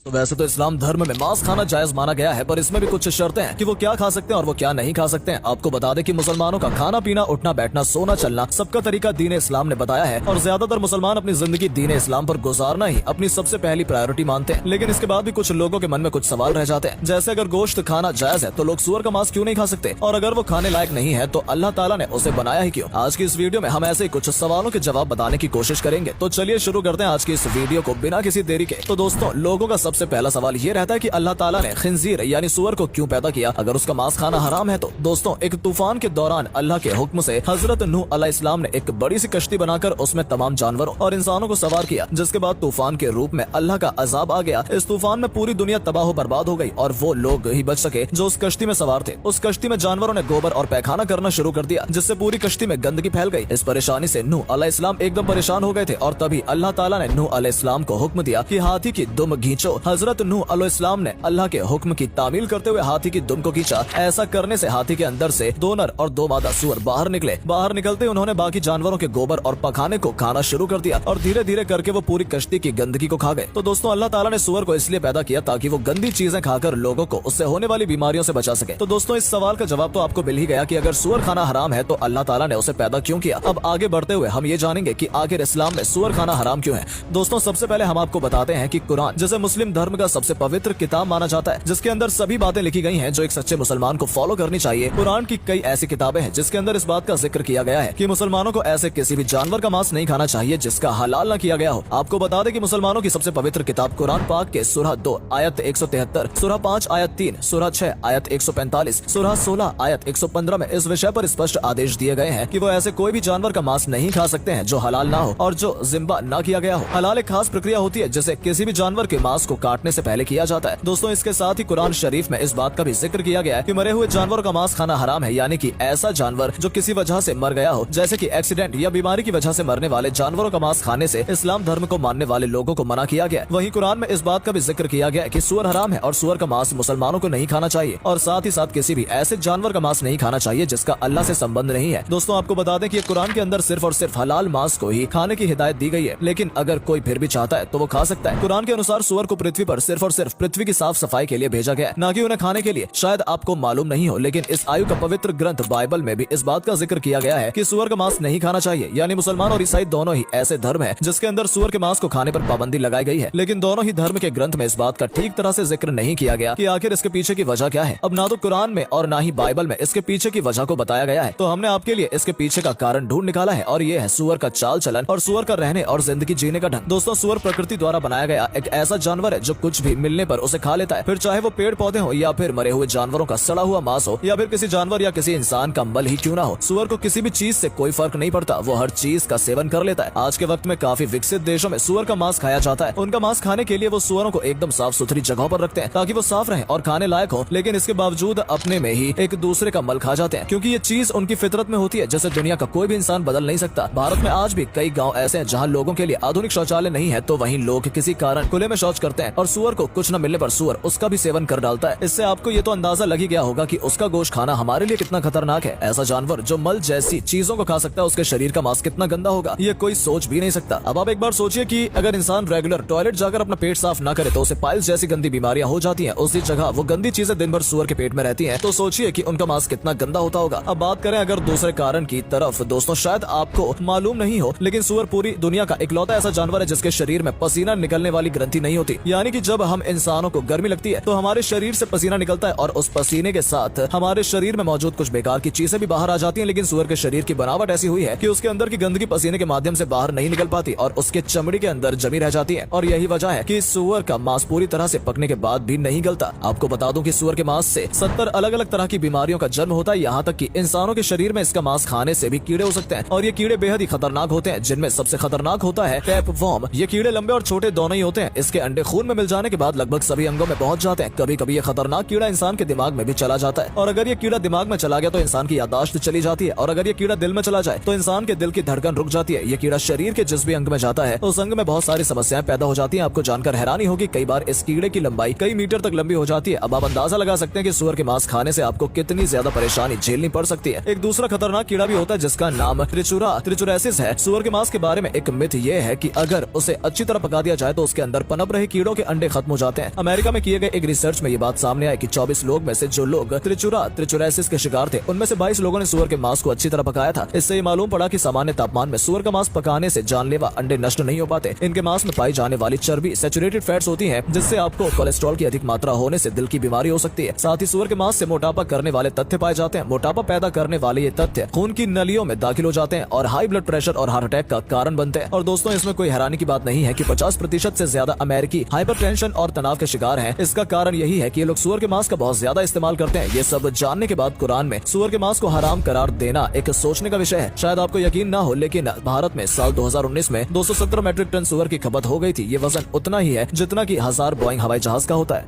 तो वैसे तो इस्लाम धर्म में मांस खाना जायज माना गया है, पर इसमें भी कुछ शर्तें हैं कि वो क्या खा सकते हैं और वो क्या नहीं खा सकते हैं। आपको बता दें कि मुसलमानों का खाना पीना, उठना बैठना, सोना चलना सबका तरीका दीन इस्लाम ने बताया है और ज्यादातर मुसलमान अपनी जिंदगी दीन इस्लाम पर गुजारना ही अपनी सबसे पहली प्रायोरिटी मानते हैं। लेकिन इसके बाद भी कुछ लोगों के मन में कुछ सवाल रह जाते हैं, जैसे अगर गोश्त खाना जायज है तो लोग सूअर का मांस क्यों नहीं खा सकते, और अगर वो खाने लायक नहीं है तो अल्लाह ताला ने उसे बनाया ही क्यों। आज की इस वीडियो में हम ऐसे ही कुछ सवालों के जवाब बताने की कोशिश करेंगे। तो चलिए शुरू करते हैं आज की इस वीडियो को बिना किसी देरी के। तो दोस्तों, लोगों का सबसे पहला सवाल ये रहता है कि अल्लाह ताला ने खिंजीर यानी सूअर को क्यों पैदा किया अगर उसका मांस खाना हराम है। तो दोस्तों, एक तूफान के दौरान अल्लाह के हुक्म से हजरत नूह अलैहिस्सलाम ने एक बड़ी सी कश्ती बनाकर उसमें तमाम जानवरों और इंसानों को सवार किया, जिसके बाद तूफान के रूप में अल्लाह का अजाब आ गया। इस तूफान में पूरी दुनिया तबाह बर्बाद हो गई और वो लोग ही बच सके जो उस कश्ती में सवार थे। उस कश्ती में जानवरों ने गोबर और पैखाना करना शुरू कर दिया, जिससे पूरी कश्ती में गंदगी फैल गई। इस परेशानी से नूह अलैहिस्सलाम एकदम परेशान हो गए थे और तभी अल्लाह ताला ने नूह अलैहिस्सलाम को हुक्म दिया कि हाथी की दुम खींचो। हजरत नूह अलैहिस्सलाम ने अल्लाह के हुक्म की तामील करते हुए हाथी की दुम को खींचा। ऐसा करने से हाथी के अंदर से 2 नर और 2 मादा सूअर बाहर निकले। बाहर निकलते उन्होंने बाकी जानवरों के गोबर और पखाने को खाना शुरू कर दिया और धीरे धीरे करके वो पूरी कश्ती की गंदगी को खा गए। तो दोस्तों, अल्लाह ताला ने सूअर को इसलिए पैदा किया ताकि वो गंदी चीजें खाकर लोगों को उससे होने वाली बीमारियों से बचा सके। तो दोस्तों, इस सवाल का जवाब तो आपको मिल ही गया कि अगर सूअर खाना हराम है तो अल्लाह ताला ने उसे पैदा क्यों किया। अब आगे बढ़ते हुए हम ये जानेंगे कि आखिर इस्लाम में सूअर खाना हराम क्यों है। दोस्तों, सबसे पहले हम आपको बताते हैं कि कुरान, जिसे मुस्लिम धर्म का सबसे पवित्र किताब माना जाता है, जिसके अंदर सभी बातें लिखी गई हैं जो एक सच्चे मुसलमान को फॉलो करनी चाहिए। कुरान की कई ऐसी किताबें हैं जिसके अंदर इस बात का जिक्र किया गया है कि मुसलमानों को ऐसे किसी भी जानवर का मांस नहीं खाना चाहिए जिसका हलाल न किया गया हो। आपको बता दें कि मुसलमानों की सबसे पवित्र किताब कुरान पाक के सूरह 2 आयत 173, सूरह 5 आयत 3, सूरह 6 आयत 145, सूरह 16 आयत 115 में इस विषय पर स्पष्ट आदेश दिए गए हैं कि वो ऐसे कोई भी जानवर का मांस नहीं खा सकते हैं जो हलाल ना हो और जो जिम्बा न किया गया हो। हलाल एक खास प्रक्रिया होती है जिसे किसी भी जानवर के मांस को काटने से पहले किया जाता है। दोस्तों, इसके साथ ही कुरान शरीफ में इस बात का भी जिक्र किया गया है कि मरे हुए जानवरों का मांस खाना हराम है, यानी कि ऐसा जानवर जो किसी वजह से मर गया हो, जैसे कि एक्सीडेंट या बीमारी की वजह से मरने वाले जानवरों का मांस खाने से इस्लाम धर्म को मानने वाले लोगों को मना किया गया है। वहीं कुरान में इस बात का भी जिक्र किया गया है कि सूअर हराम है और सूअर का मांस मुसलमानों को नहीं खाना चाहिए और साथ ही साथ किसी भी ऐसे जानवर का मांस नहीं खाना चाहिए जिसका अल्लाह से संबंध नहीं है। दोस्तों, आपको बता दें कि कुरान के अंदर सिर्फ और सिर्फ हलाल मांस को ही खाने की हिदायत दी गई है, लेकिन अगर कोई फिर भी चाहता है तो वो खा सकता है। कुरान के अनुसार सूअर को पृथ्वी पर सिर्फ और सिर्फ पृथ्वी की साफ सफाई के लिए भेजा गया है, न कि उन्हें खाने के लिए। शायद आपको मालूम नहीं हो, लेकिन इस आयु का पवित्र ग्रंथ बाइबल में भी इस बात का जिक्र किया गया है कि सूअर का मांस नहीं खाना चाहिए। यानी मुसलमान और ईसाई दोनों ही ऐसे धर्म है जिसके अंदर सूअर के मांस को खाने पर पाबंदी लगाई गई है, लेकिन दोनों ही धर्म के ग्रंथ में इस बात का ठीक तरह से जिक्र नहीं किया गया कि आखिर इसके पीछे की वजह क्या है। अब ना तो कुरान में और ना ही बाइबल में इसके पीछे की वजह को बताया गया है, तो हमने आपके लिए इसके पीछे का कारण ढूंढ निकाला है और ये है सूअर का चाल चलन और सूअर का रहने और जिंदगी जीने का ढंग। दोस्तों, सूअर प्रकृति द्वारा बनाया गया एक ऐसा जानवर है जो कुछ भी मिलने पर उसे खा लेता है, फिर चाहे वो पेड़ पौधे हो या फिर मरे हुए जानवरों का सड़ा हुआ मांस हो या फिर किसी जानवर या किसी इंसान का मल ही क्यों ना हो। सूअर को किसी भी चीज से कोई फर्क नहीं पड़ता, वो हर चीज का सेवन कर लेता है। आज के वक्त में काफी विकसित देशों में सूअर का मांस खाया जाता है। उनका मांस खाने के लिए वो सूअरों को एकदम साफ सुथरी जगहों पर रखते हैं ताकि वो साफ रहे और खाने लायक हो, लेकिन इसके बावजूद अपने में ही एक दूसरे का मल खा जाते हैं, क्योंकि ये चीज उनकी फितरत में होती है जिसे दुनिया का कोई भी इंसान बदल नहीं सकता। भारत में आज भी कई गाँव ऐसे हैं जहाँ लोगों के लिए आधुनिक शौचालय नहीं है, तो वहीं लोग किसी कारण खुले में शौच करते हैं और सूअर को कुछ न मिलने पर सूअर उसका भी सेवन कर डालता है। इससे आपको ये तो अंदाजा लग ही गया होगा कि उसका गोश्त खाना हमारे लिए कितना खतरनाक है। ऐसा जानवर जो मल जैसी चीजों को खा सकता है, उसके शरीर का मांस कितना गंदा होगा, ये कोई सोच भी नहीं सकता। अब आप एक बार सोचिए कि अगर इंसान रेगुलर टॉयलेट जाकर अपना पेट साफ न करे तो उसे पाइल्स जैसी गंदी बीमारियां हो जाती हैं। उसी जगह वो गंदी चीजें दिन भर सूअर के पेट में रहती हैं, तो सोचिए कि उनका मांस कितना गंदा होता होगा। अब बात करें अगर दूसरे कारण की तरफ, दोस्तों, शायद आपको मालूम नहीं हो, लेकिन सूअर पूरी दुनिया का इकलौता ऐसा जानवर है जिसके शरीर में पसीना निकलने वाली ग्रंथि नहीं होती। यानी कि जब हम इंसानों को गर्मी लगती है तो हमारे शरीर से पसीना निकलता है और उस पसीने के साथ हमारे शरीर में मौजूद कुछ बेकार की चीजें भी बाहर आ जाती हैं, लेकिन सूअर के शरीर की बनावट ऐसी हुई है कि उसके अंदर की गंदगी पसीने के माध्यम से बाहर नहीं निकल पाती और उसके चमड़ी के अंदर जमी रह जाती है। और यही वजह है कि सूअर का मांस पूरी तरह से पकने के बाद भी नहीं गलता। आपको बता दूं कि सूअर के मांस से 70 अलग अलग तरह की बीमारियों का जन्म होता है, यहाँ तक कि इंसानों के शरीर में इसका मांस खाने से भी कीड़े हो सकते हैं और ये कीड़े बेहद ही खतरनाक होते हैं, जिनमें सबसे खतरनाक होता है टैपवॉर्म। ये कीड़े लंबे और छोटे दोनों ही होते हैं। इसके अंडे खून में मिल जाने के बाद लगभग सभी अंगों में पहुंच जाते हैं। कभी कभी ये खतरनाक कीड़ा इंसान के दिमाग में भी चला जाता है और अगर ये कीड़ा दिमाग में चला गया तो इंसान की याददाश्त चली जाती है और अगर ये कीड़ा दिल में चला जाए तो इंसान के दिल की धड़कन रुक जाती है। ये कीड़ा शरीर के जिस भी अंग में जाता है उस अंग में बहुत सारी समस्याएं पैदा हो जाती हैं। आपको जानकर हैरानी होगी, कई बार इस कीड़े की लंबाई कई मीटर तक लंबी हो जाती है। अब आप अंदाजा लगा सकते हैं कि सूअर के मांस खाने से आपको कितनी ज्यादा परेशानी झेलनी पड़ सकती है। एक दूसरा खतरनाक कीड़ा भी होता है जिसका नाम त्रिचुरासिस है। सूअर के मांस के बारे में एक मिथ ये है कि अगर उसे अच्छी तरह पका दिया जाए तो उसके अंदर पनप रहे कीड़ों कीड़ों के अंडे खत्म हो जाते हैं। अमेरिका में किए गए एक रिसर्च में ये बात सामने आई कि 24 लोग में से जो लोग त्रिचुरासिस के शिकार थे, उनमें से 22 लोगों ने सुअर के मांस को अच्छी तरह पकाया था। इससे ये मालूम पड़ा कि सामान्य तापमान में सुअर का मांस पकाने से जानलेवा अंडे नष्ट नहीं हो पाते। इनके मांस में पाई जाने वाली चर्बी सैचुरेटेड फैट्स होती है, जिससे आपको कोलेस्ट्रॉल की अधिक मात्रा होने से दिल की बीमारी हो सकती है। साथ ही सुअर के मांस से मोटापा करने वाले तथ्य पाए जाते हैं। मोटापा पैदा करने वाले ये तथ्य खून की नलियों में दाखिल हो जाते हैं और हाई ब्लड प्रेशर और हार्ट अटैक का कारण बनते हैं। और दोस्तों, इसमें कोई हैरानी की बात नहीं है कि 50% से ज्यादा अमेरिकी हाइपरटेंशन और तनाव के शिकार हैं। इसका कारण यही है कि ये लोग सुअर के मांस का बहुत ज्यादा इस्तेमाल करते हैं। ये सब जानने के बाद कुरान में सुअर के मांस को हराम करार देना एक सोचने का विषय है। शायद आपको यकीन ना हो, लेकिन भारत में साल 2019 में 217 मीट्रिक टन सुअर की खपत हो गई थी। ये वजन उतना ही है जितना कि 1000 बोइंग हवाई जहाज का होता है।